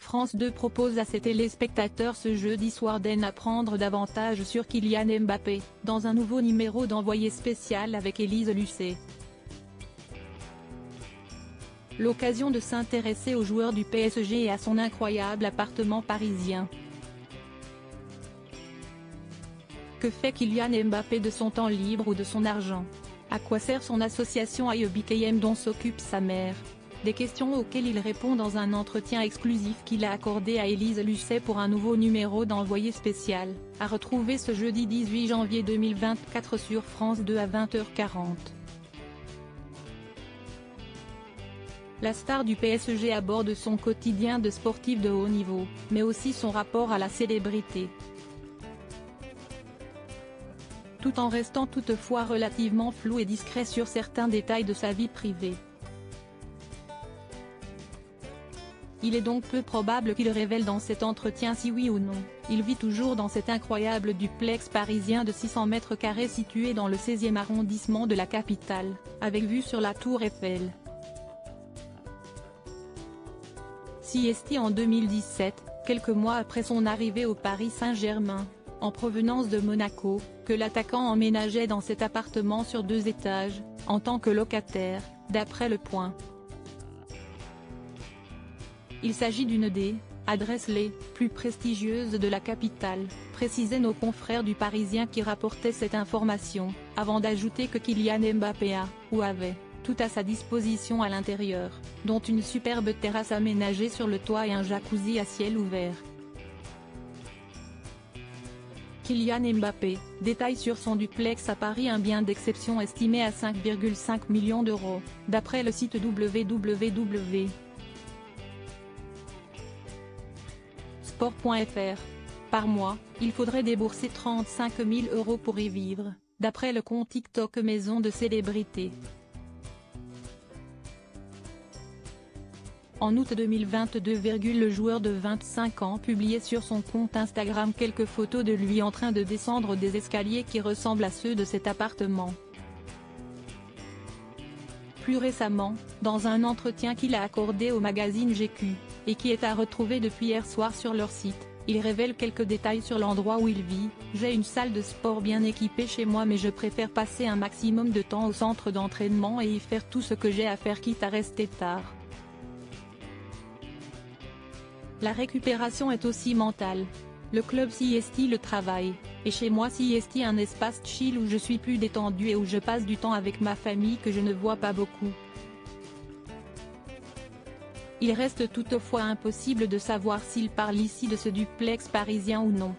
France 2 propose à ses téléspectateurs ce jeudi soir d'en apprendre davantage sur Kylian Mbappé, dans un nouveau numéro d'Envoyé spécial avec Élise Lucet. L'occasion de s'intéresser au joueur du PSG et à son incroyable appartement parisien. Que fait Kylian Mbappé de son temps libre ou de son argent? À quoi sert son association IEBKM dont s'occupe sa mère? Des questions auxquelles il répond dans un entretien exclusif qu'il a accordé à Élise Lucet pour un nouveau numéro d'Envoyé spécial, à retrouver ce jeudi 18 janvier 2024 sur France 2 à 20h40. La star du PSG aborde son quotidien de sportif de haut niveau, mais aussi son rapport à la célébrité. Tout en restant toutefois relativement flou et discret sur certains détails de sa vie privée. Il est donc peu probable qu'il révèle dans cet entretien si oui ou non, il vit toujours dans cet incroyable duplex parisien de 600 mètres carrés situé dans le 16e arrondissement de la capitale, avec vue sur la Tour Eiffel. Siesti en 2017, quelques mois après son arrivée au Paris Saint-Germain, en provenance de Monaco, que l'attaquant emménageait dans cet appartement sur 2 étages, en tant que locataire, d'après Le Point. Il s'agit d'une des adresses les plus prestigieuses de la capitale, précisaient nos confrères du Parisien qui rapportaient cette information, avant d'ajouter que Kylian Mbappé a, ou avait, tout à sa disposition à l'intérieur, dont une superbe terrasse aménagée sur le toit et un jacuzzi à ciel ouvert. Kylian Mbappé, détaille sur son duplex à Paris un bien d'exception estimé à 5,5 millions d'euros, d'après le site www. Sport.fr. Par mois, il faudrait débourser 35 000 € pour y vivre, d'après le compte TikTok Maison de Célébrité. En août 2022, le joueur de 25 ans publiait sur son compte Instagram quelques photos de lui en train de descendre des escaliers qui ressemblent à ceux de cet appartement. Plus récemment, dans un entretien qu'il a accordé au magazine GQ, et qui est à retrouver depuis hier soir sur leur site, il révèle quelques détails sur l'endroit où il vit. J'ai une salle de sport bien équipée chez moi mais je préfère passer un maximum de temps au centre d'entraînement et y faire tout ce que j'ai à faire quitte à rester tard. La récupération est aussi mentale. Le club Siesti le travail, et chez moi Siesti un espace chill où je suis plus détendu et où je passe du temps avec ma famille que je ne vois pas beaucoup. Il reste toutefois impossible de savoir s'il parle ici de ce duplex parisien ou non.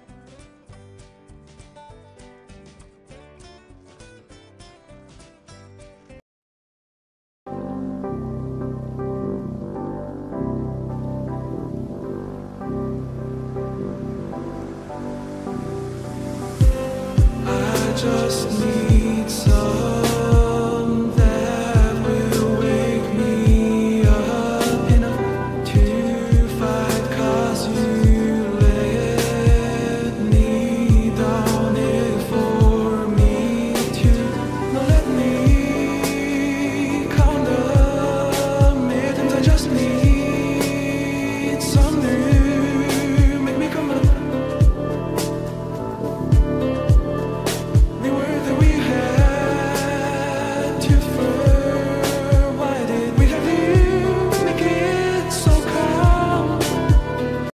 Just need